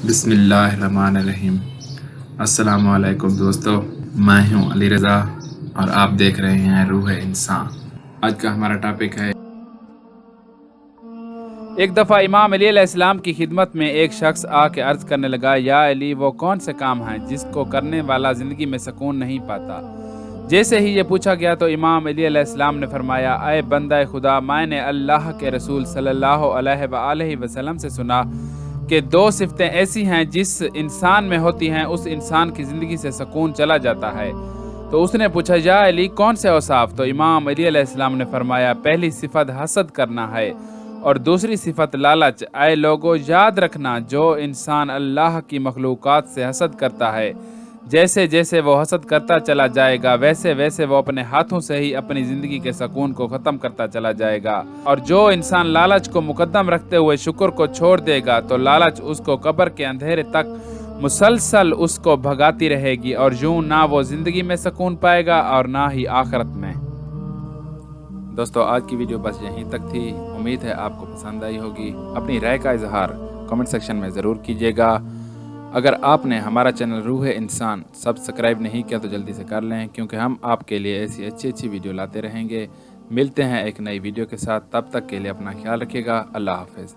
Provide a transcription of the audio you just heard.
بسم اللہ الرحمن الرحیم۔ السلام علیکم دوستو، میں ہوں علی رضا اور آپ دیکھ رہے ہیں روح انسان۔ آج کا ہمارا ٹاپک ہے ایک دفعہ امام علی علیہ السلام کی خدمت میں ایک شخص آ کے عرض کرنے لگا، یا علی، وہ کون سے کام ہیں جس کو کرنے والا زندگی میں سکون نہیں پاتا؟ جیسے ہی یہ پوچھا گیا تو امام علی علیہ السلام نے فرمایا، اے بندہ خدا، میں نے اللہ کے رسول صلی اللہ علیہ وآلہ وسلم سے سنا کہ دو صفتیں ایسی ہیں جس انسان میں ہوتی ہیں اس انسان کی زندگی سے سکون چلا جاتا ہے۔ تو اس نے پوچھا، یا علی، کون سے اوصاف؟ تو امام علی علیہ السلام نے فرمایا، پہلی صفت حسد کرنا ہے اور دوسری صفت لالچ۔ اے لوگو، یاد رکھنا، جو انسان اللہ کی مخلوقات سے حسد کرتا ہے، جیسے جیسے وہ حسد کرتا چلا جائے گا ویسے ویسے وہ اپنے ہاتھوں سے ہی اپنی زندگی کے سکون کو ختم کرتا چلا جائے گا، اور جو انسان لالچ کو مقدم رکھتے ہوئے شکر کو چھوڑ دے گا تو لالچ اس کو قبر کے اندھیرے تک مسلسل اس کو بھگاتی رہے گی، اور یوں نہ وہ زندگی میں سکون پائے گا اور نہ ہی آخرت میں۔ دوستو، آج کی ویڈیو بس یہیں تک تھی۔ امید ہے آپ کو پسند آئی ہوگی۔ اپنی رائے کا اظہار کمنٹ سیکشن میں ضرور کیجیے گا۔ اگر آپ نے ہمارا چینل روح انسان سبسکرائب نہیں کیا تو جلدی سے کر لیں، کیونکہ ہم آپ کے لیے ایسی اچھی ویڈیو لاتے رہیں گے۔ ملتے ہیں ایک نئی ویڈیو کے ساتھ، تب تک کے لیے اپنا خیال رکھیے گا۔ اللہ حافظ۔